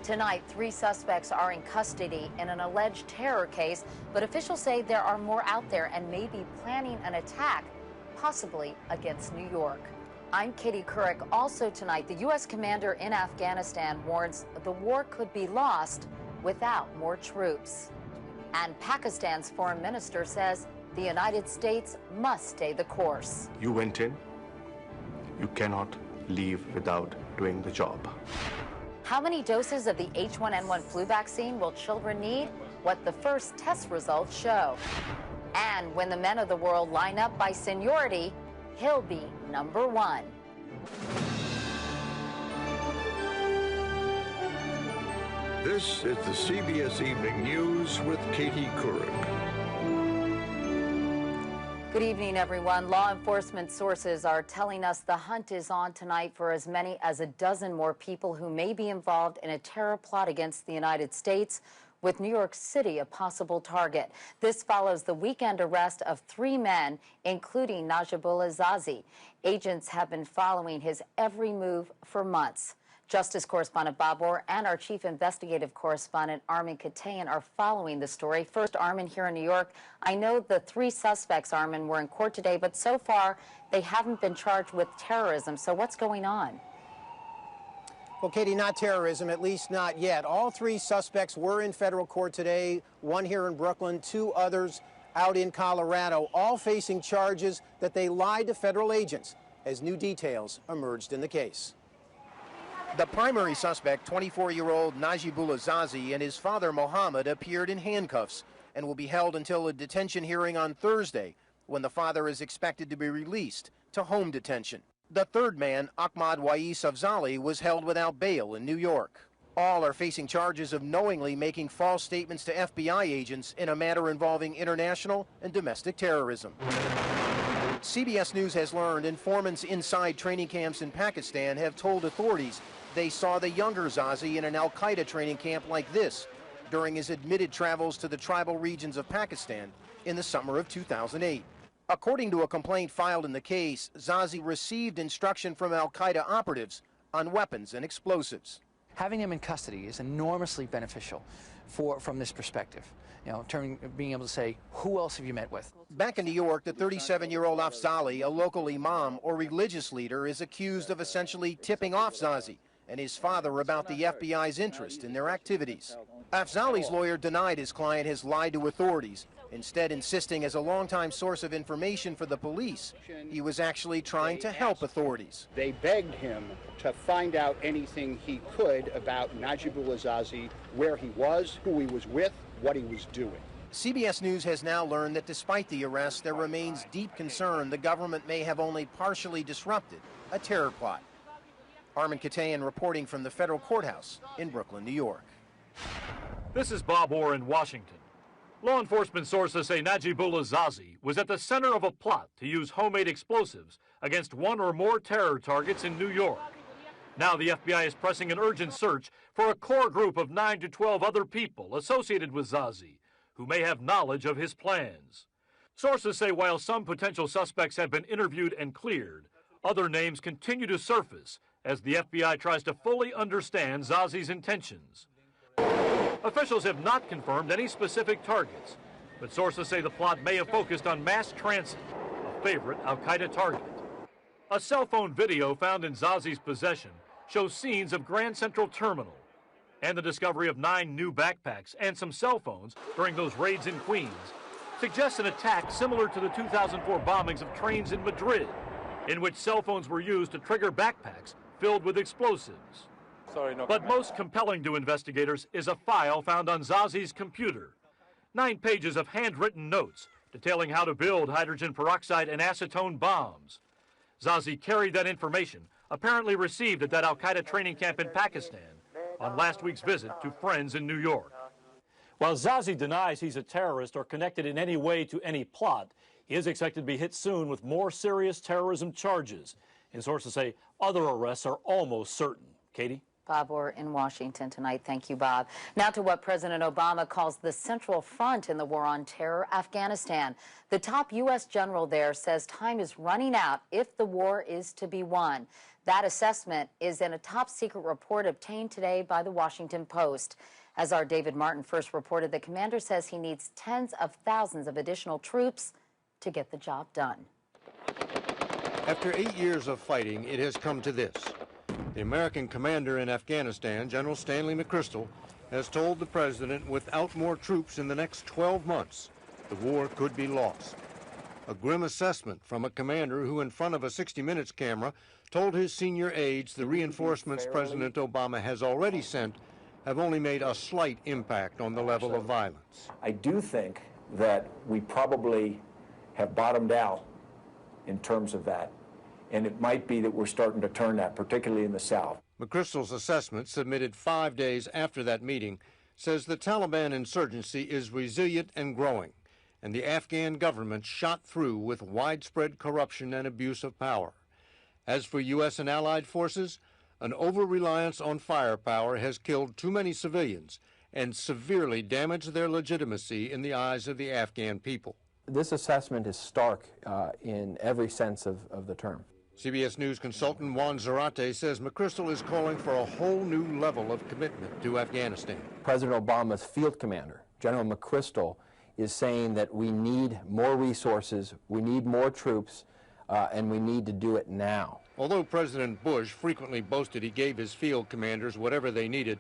Tonight, 3 suspects are in custody in an alleged terror case, but officials say there are more out there and may be planning an attack, possibly against New York. I'm Katie Couric. Also tonight, the U.S. commander in Afghanistan warns the war could be lost without more troops. And Pakistan's foreign minister says the United States must stay the course. You went in. You cannot leave without doing the job. How many doses of the H1N1 flu vaccine will children need? What the first test results show. And when the men of the world line up by seniority, he'll be number 1. This is the CBS Evening News with Katie Couric. Good evening, everyone. Law enforcement sources are telling us the hunt is on tonight for as many as a dozen more people who may be involved in a terror plot against the United States, with New York City a possible target. This follows the weekend arrest of 3 men, including Najibullah Zazi. Agents have been following his every move for months. Justice correspondent Bob Orr and our chief investigative correspondent Armen Keteyian are following the story. First, Armen, here in New York. I know the 3 suspects, Armen, were in court today, but so far they haven't been charged with terrorism. So what's going on? Well, Katie, not terrorism, at least not yet. All 3 suspects were in federal court today, 1 here in Brooklyn, 2 others out in Colorado, all facing charges that they lied to federal agents as new details emerged in the case. The primary suspect, 24-year-old Najibullah Zazi, and his father Mohammed appeared in handcuffs and will be held until a detention hearing on Thursday, when the father is expected to be released to home detention. The third man, Ahmad Wais Afzali, was held without bail in New York. All are facing charges of knowingly making false statements to FBI agents in a matter involving international and domestic terrorism. CBS News has learned informants inside training camps in Pakistan have told authorities they saw the younger Zazi in an al-Qaeda training camp like this during his admitted travels to the tribal regions of Pakistan in the summer of 2008. According to a complaint filed in the case, Zazi received instruction from al-Qaeda operatives on weapons and explosives. Having him in custody is enormously beneficial from this perspective. You know, being able to say, who else have you met with? Back in New York, the 37-year-old Afzali, a local imam or religious leader, is accused of essentially tipping off Zazi and his father about the FBI's interest in their activities. Afzali's lawyer denied his client has lied to authorities, instead insisting as a longtime source of information for the police, he was actually trying to help authorities. They begged him to find out anything he could about Najibullah Zazi, where he was, who he was with, what he was doing. CBS News has now learned that despite the arrest, there remains deep concern the government may have only partially disrupted a terror plot. Armen Keteyian reporting from the federal courthouse in Brooklyn, New York. This is Bob Orr in Washington. Law enforcement sources say Najibullah Zazi was at the center of a plot to use homemade explosives against 1 or more terror targets in New York. Now the FBI is pressing an urgent search for a core group of 9 to 12 other people associated with Zazi, who may have knowledge of his plans. Sources say while some potential suspects have been interviewed and cleared, other names continue to surface as the FBI tries to fully understand Zazi's intentions. Officials have not confirmed any specific targets, but sources say the plot may have focused on mass transit, a favorite al-Qaeda target. A cell phone video found in Zazi's possession shows scenes of Grand Central Terminal and the discovery of 9 new backpacks and some cell phones during those raids in Queens suggests an attack similar to the 2004 bombings of trains in Madrid, in which cell phones were used to trigger backpacks filled with explosives. But most compelling to investigators is a file found on Zazi's computer. 9 pages of handwritten notes detailing how to build hydrogen peroxide and acetone bombs. Zazi carried that information, apparently received at that al-Qaeda training camp in Pakistan, on last week's visit to friends in New York. While Zazi denies he's a terrorist or connected in any way to any plot, he is expected to be hit soon with more serious terrorism charges. And sources say other arrests are almost certain. Katie? Bob Orr in Washington tonight. Thank you, Bob. Now to what President Obama calls the central front in the war on terror, Afghanistan. The top U.S. general there says time is running out if the war is to be won. That assessment is in a top-secret report obtained today by the Washington Post. As our David Martin first reported, the commander says he needs tens of thousands of additional troops to get the job done. After 8 years of fighting, it has come to this. The American commander in Afghanistan, General Stanley McChrystal, has told the president without more troops in the next 12 months, the war could be lost. A grim assessment from a commander who, in front of a 60 Minutes camera, told his senior aides the reinforcements President Obama has already sent have only made a slight impact on the level of violence. I do think that we probably have bottomed out in terms of that, and it might be that we're starting to turn that, particularly in the South. McChrystal's assessment, submitted 5 days after that meeting, says the Taliban insurgency is resilient and growing, and the Afghan government shot through with widespread corruption and abuse of power. As for U.S. and allied forces, an over-reliance on firepower has killed too many civilians and severely damaged their legitimacy in the eyes of the Afghan people. This assessment is stark in every sense of the term. CBS News consultant Juan Zarate says McChrystal is calling for a whole new level of commitment to Afghanistan. President Obama's field commander, General McChrystal, is saying that we need more resources, we need more troops, and we need to do it now. Although President Bush frequently boasted he gave his field commanders whatever they needed,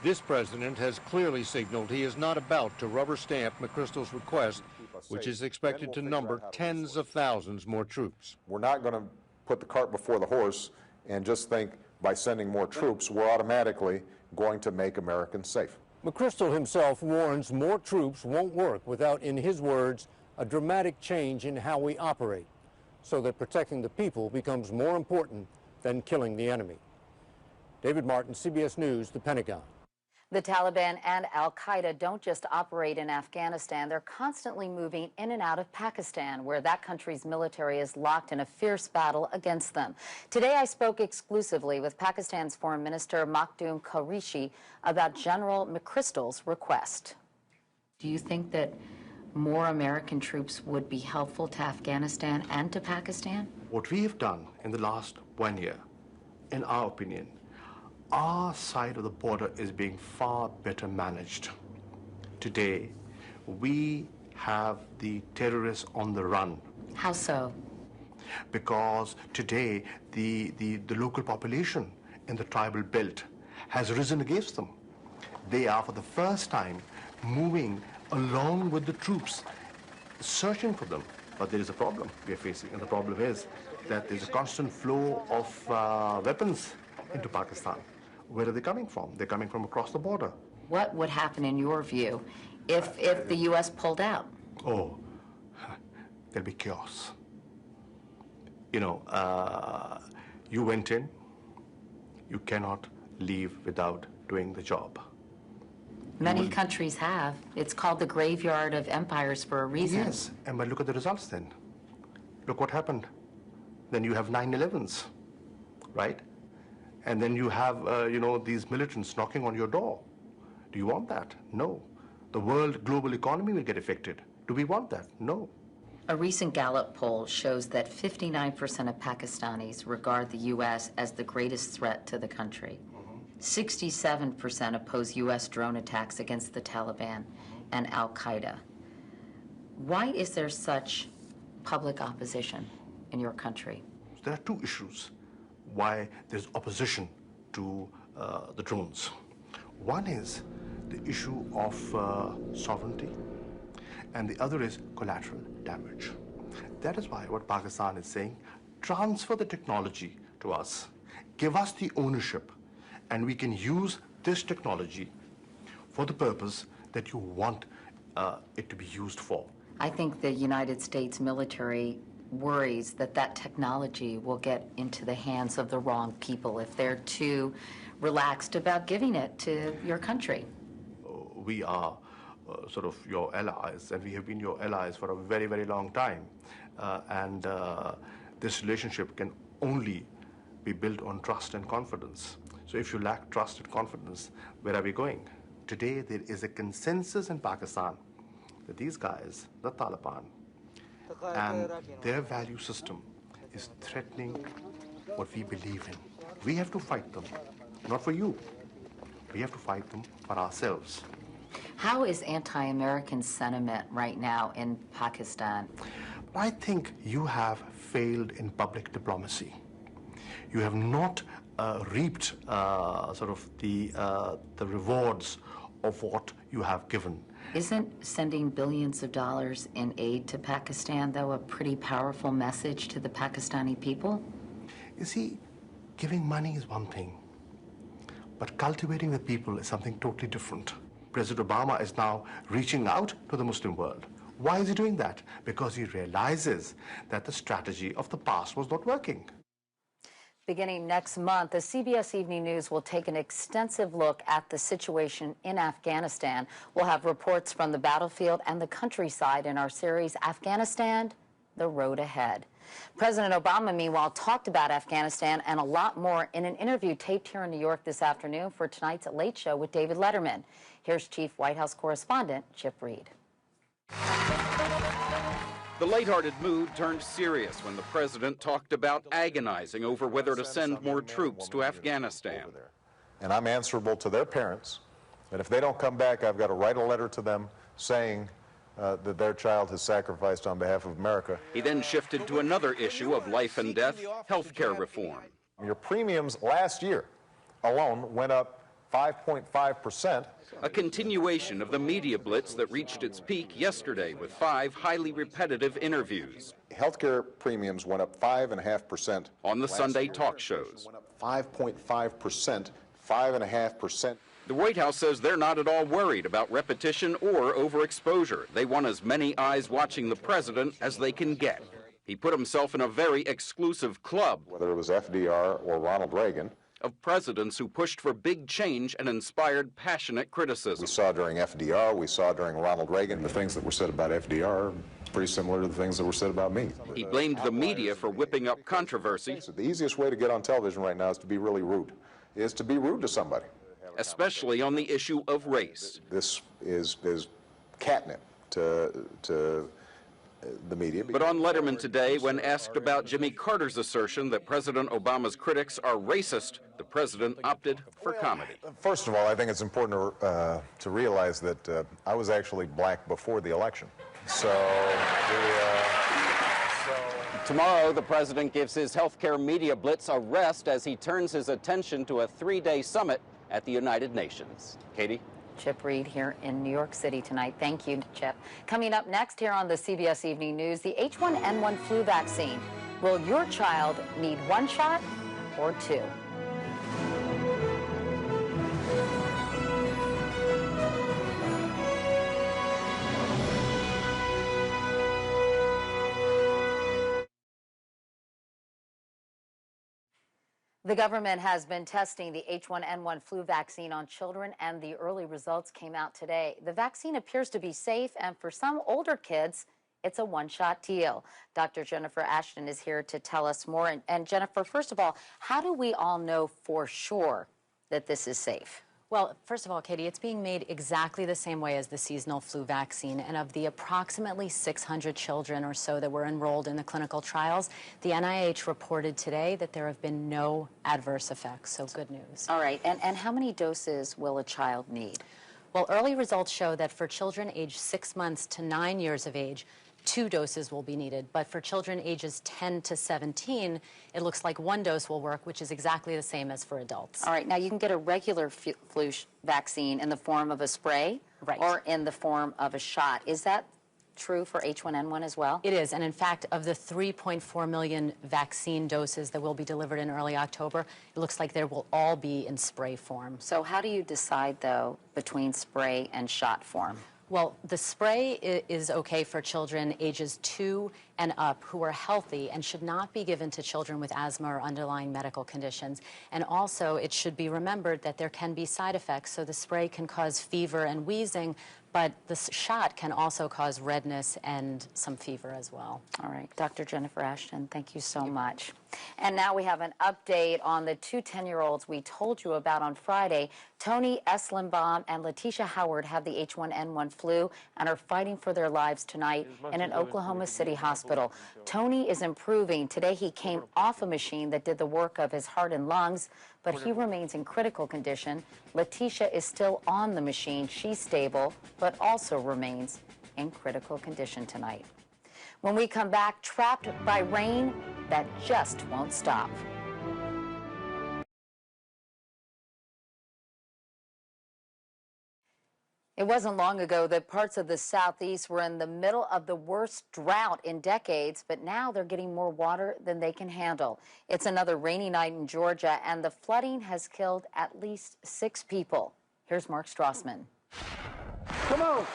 this president has clearly signaled he is not about to rubber stamp McChrystal's request, which is expected to number tens of thousands more troops. We're not going to put the cart before the horse and just think by sending more troops we're automatically going to make Americans safe. McChrystal himself warns more troops won't work without, in his words, a dramatic change in how we operate, so that protecting the people becomes more important than killing the enemy. David Martin, CBS News, The Pentagon. The Taliban and al-Qaeda don't just operate in Afghanistan. They're constantly moving in and out of Pakistan, where that country's military is locked in a fierce battle against them. Today, I spoke exclusively with Pakistan's Foreign Minister Makhdoom Qureshi about General McChrystal's request. Do you think that more American troops would be helpful to Afghanistan and to Pakistan? What we have done in the last 1 year, in our opinion, our side of the border is being far better managed. Today, we have the terrorists on the run. How so? Because today, the local population in the tribal belt has risen against them. They are, for the first time, moving along with the troops, searching for them. But there is a problem we are facing, and the problem is that there's a constant flow of weapons into Pakistan. Where are they coming from? They're coming from across the border. What would happen, in your view, if the U.S. pulled out? Oh, there'll be chaos. You know, you went in, you cannot leave without doing the job. Many countries have. It's called the graveyard of empires for a reason. Yes, but look at the results then. Look what happened. Then you have 9/11s, right? And then you have, you know, these militants knocking on your door. Do you want that? No. The world global economy will get affected. Do we want that? No. A recent Gallup poll shows that 59% of Pakistanis regard the U.S. as the greatest threat to the country. 67% oppose U.S. drone attacks against the Taliban and al-Qaeda. Why is there such public opposition in your country? There are two issues why there's opposition to the drones. One is the issue of sovereignty, and the other is collateral damage. That is why what Pakistan is saying, transfer the technology to us, give us the ownership, and we can use this technology for the purpose that you want it to be used for. I think the United States military worries that that technology will get into the hands of the wrong people if they're too relaxed about giving it to your country. We are sort of your allies, and we have been your allies for a very, very long time. This relationship can only be built on trust and confidence. So if you lack trust and confidence, where are we going? Today, there is a consensus in Pakistan that these guys, the Taliban, and their value system is threatening what we believe in. We have to fight them, not for you. We have to fight them for ourselves. How is anti-American sentiment right now in Pakistan? I think you have failed in public diplomacy. You have not reaped sort of the rewards of what you have given. Isn't sending billions of dollars in aid to Pakistan, though, a pretty powerful message to the Pakistani people? You see, giving money is one thing, but cultivating the people is something totally different. President Obama is now reaching out to the Muslim world. Why is he doing that? Because he realizes that the strategy of the past was not working. Beginning next month, the CBS Evening News will take an extensive look at the situation in Afghanistan. We'll have reports from the battlefield and the countryside in our series, Afghanistan, The Road Ahead. President Obama, meanwhile, talked about Afghanistan and a lot more in an interview taped here in New York this afternoon for tonight's Late Show with David Letterman. Here's Chief White House Correspondent Chip Reid. The lighthearted mood turned serious when the president talked about agonizing over whether to send more troops to Afghanistan. And I'm answerable to their parents, and if they don't come back, I've got to write a letter to them saying that their child has sacrificed on behalf of America. He then shifted to another issue of life and death, health care reform. Your premiums last year alone went up 5.5%. A continuation of the media blitz that reached its peak yesterday with 5 highly repetitive interviews. Healthcare premiums went up 5.5%. On the Sunday talk shows. 5.5%, 5.5%. The White House says they're not at all worried about repetition or overexposure. They want as many eyes watching the president as they can get. He put himself in a very exclusive club. Whether it was FDR or Ronald Reagan. Of presidents who pushed for big change and inspired passionate criticism. We saw during FDR, we saw during Ronald Reagan. The things that were said about FDR are pretty similar to the things that were said about me. He blamed the media for whipping up controversy. So the easiest way to get on television right now is to be really rude, is to be rude to somebody. Especially on the issue of race. This is catnip to the media. But on Letterman today, when asked about Jimmy Carter's assertion that President Obama's critics are racist, the president opted for comedy. First of all, I think it's important to realize that I was actually black before the election. Tomorrow, the president gives his healthcare media blitz a rest as he turns his attention to a 3-day summit at the United Nations. Katie? Chip Reid here in New York City tonight. Thank you, Chip. Coming up next here on the CBS Evening News, the H1N1 flu vaccine. Will your child need 1 shot or 2? The government has been testing the H1N1 flu vaccine on children, and the early results came out today. The vaccine appears to be safe, and for some older kids, it's a one-shot deal. Dr. Jennifer Ashton is here to tell us more. And Jennifer, first of all, how do we all know for sure that this is safe? Well, first of all, Katie, it's being made exactly the same way as the seasonal flu vaccine. And of the approximately 600 children or so that were enrolled in the clinical trials, the NIH reported today that there have been no adverse effects. So good news. All right. And how many doses will a child need? Well, early results show that for children aged 6 months to 9 years of age, 2 doses will be needed. But for children ages 10 to 17, it looks like 1 dose will work, which is exactly the same as for adults. All right. Now, you can get a regular flu vaccine in the form of a spray or in the form of a shot. Is that true for H1N1 as well? It is. And in fact, of the 3.4 million vaccine doses that will be delivered in early October, it looks like they will all be in spray form. So how do you decide, though, between spray and shot form? Well, the spray is okay for children ages 2 and up who are healthy and should not be given to children with asthma or underlying medical conditions. And also, it should be remembered that there can be side effects. So the spray can cause fever and wheezing, but the shot can also cause redness and some fever as well. All right, Dr. Jennifer Ashton, thank you so much. And now we have an update on the two 10-year-olds we told you about on Friday. Tony Eslenbaum and Letitia Howard have the H1N1 flu and are fighting for their lives tonight in an Oklahoma City hospital. Tony is improving. Today he came off a machine that did the work of his heart and lungs, but he remains in critical condition. Letitia is still on the machine. She's stable, but also remains in critical condition tonight. When we come back, trapped by rain that just won't stop. It wasn't long ago that parts of the Southeast were in the middle of the worst drought in decades, but now they're getting more water than they can handle. It's another rainy night in Georgia, and the flooding has killed at least 6 people. Here's Mark Strassman. Come on.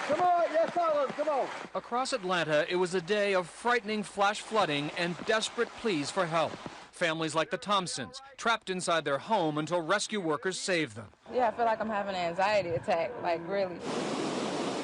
Come on, yes, Olive, come on. Across Atlanta, it was a day of frightening flash flooding and desperate pleas for help. Families like the Thompsons, trapped inside their home until rescue workers saved them. Yeah, I feel like I'm having an anxiety attack, like really.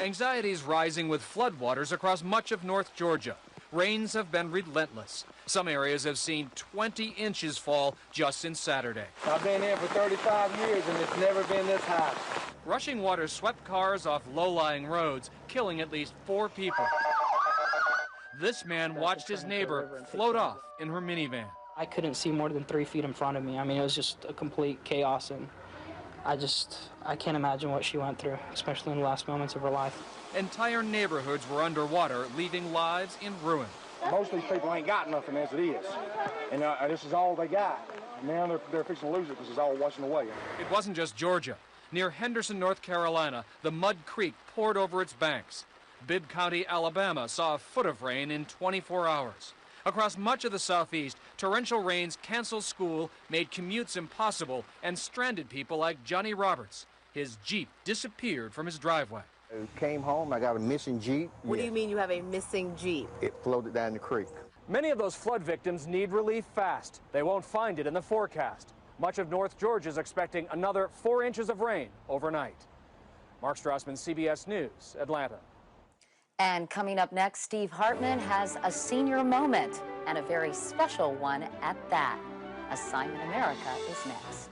Anxieties rising with floodwaters across much of North Georgia. Rains have been relentless. Some areas have seen 20 inches fall just since Saturday. I've been here for 35 years and it's never been this high. Rushing water swept cars off low-lying roads, killing at least 4 people. This man watched his neighbor float off in her minivan. I couldn't see more than 3 feet in front of me. I mean, it was just a complete chaos, and I can't imagine what she went through, especially in the last moments of her life. Entire neighborhoods were underwater, leaving lives in ruin. Most of these people ain't got nothing as it is, and this is all they got. And now they're fixing to lose it because it's all washing away. It wasn't just Georgia. Near Henderson, North Carolina, the Mud Creek poured over its banks. Bibb County, Alabama saw a foot of rain in 24 hours. Across much of the Southeast, torrential rains canceled school, made commutes impossible, and stranded people like Johnny Roberts. His Jeep disappeared from his driveway. I came home, I got a missing Jeep. What do you mean you have a missing Jeep? It floated down the creek. Many of those flood victims need relief fast. They won't find it in the forecast. Much of North Georgia is expecting another 4 inches of rain overnight. Mark Strassman, CBS News, Atlanta. And coming up next, Steve Hartman has a senior moment, and a very special one at that. Assignment America is next.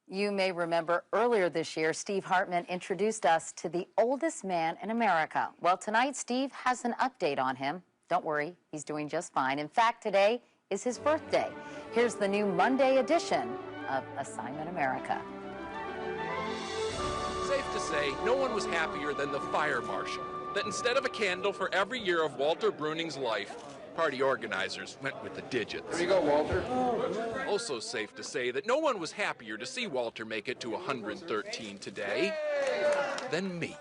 You may remember earlier this year, Steve Hartman introduced us to the oldest man in America. Well, tonight, Steve has an update on him. Don't worry, he's doing just fine. In fact, today is his birthday. Here's the new Monday edition of Assignment America. Safe to say, no one was happier than the fire marshal, that instead of a candle for every year of Walter Bruning's life, party organizers went with the digits. There you go, Walter. Also safe to say that no one was happier to see Walter make it to 113 today than me.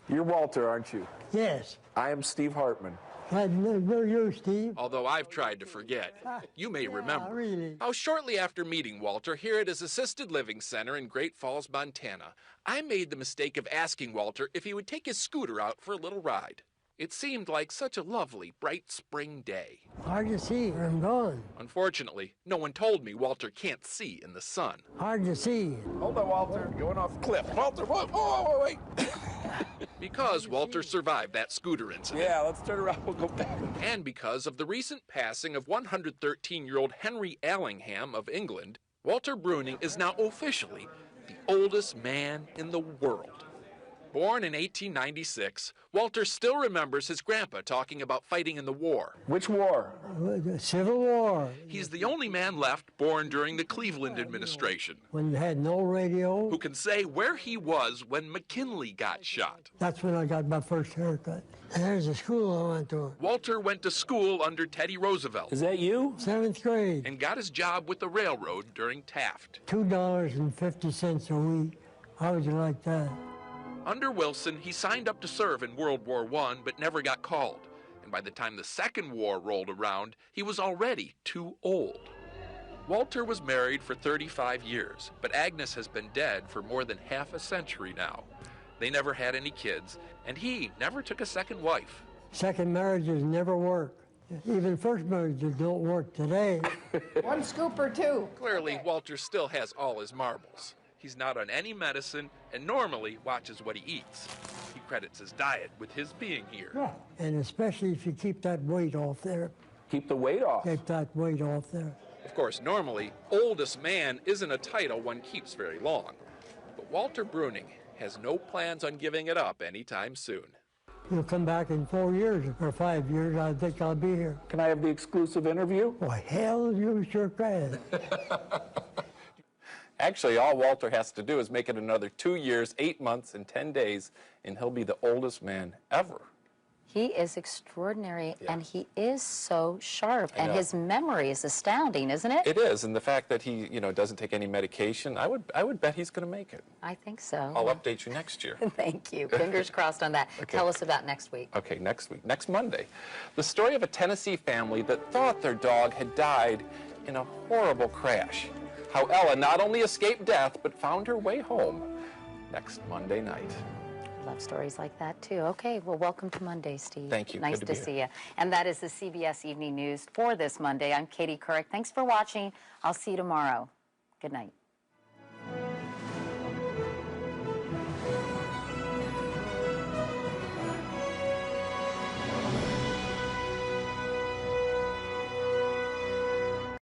You're Walter, aren't you? Yes. I am Steve Hartman. I know you, Steve. Although I've tried to forget. You may remember really. how shortly after meeting Walter here at his assisted living center in Great Falls, Montana, I made the mistake of asking Walter if he would take his scooter out for a little ride. It seemed like such a lovely, bright spring day. Hard to see. I'm gone. Unfortunately, no one told me Walter can't see in the sun. Hard to see. Hold on, Walter. Going off the cliff. Walter, whoa, wait. Because Walter survived that scooter incident. Yeah, let's turn around. We'll go back. And because of the recent passing of 113-year-old Henry Allingham of England, Walter Bruning is now officially the oldest man in the world. Born in 1896, Walter still remembers his grandpa talking about fighting in the war. Which war? The Civil War. He's the only man left born during the Cleveland administration When you had no radio. who can say where he was when McKinley got shot. That's when I got my first haircut. And there's a school I went to. Walter went to school under Teddy Roosevelt. Is that you? 7th grade. And got his job with the railroad during Taft. $2.50 a week. How would you like that? Under Wilson, he signed up to serve in World War I, but never got called. And by the time the Second War rolled around, he was already too old. Walter was married for 35 years, but Agnes has been dead for more than half a century now. They never had any kids, and he never took a second wife. Second marriages never work. Even first marriages don't work today. One scoop or two. Clearly, Walter still has all his marbles. He's not on any medicine and normally watches what he eats. He credits his diet with his being here. Yeah. And especially if you keep that weight off there. Keep the weight off. Keep that weight off there. Of course, normally, oldest man isn't a title one keeps very long. But Walter Bruning has no plans on giving it up anytime soon. You'll come back in 4 years or 5 years, I think I'll be here. Can I have the exclusive interview? Why, hell, you sure can. Actually, all Walter has to do is make it another 2 years, 8 months, and 10 days, and he'll be the oldest man ever. He is extraordinary, and he is so sharp, and know. his memory is astounding, isn't it? It is, and the fact that he, doesn't take any medication, I would bet he's going to make it. I think so. I'll update you next year. Thank you. Fingers crossed on that. Okay. Tell us about next week. Okay, next week, next Monday. The story of a Tennessee family that thought their dog had died in a horrible crash. How Ella not only escaped death, but found her way home next Monday night. Love stories like that, too. Okay, well, welcome to Monday, Steve. Thank you. Nice Good to to be see you. And that is the CBS Evening News for this Monday. I'm Katie Couric. Thanks for watching. I'll see you tomorrow. Good night.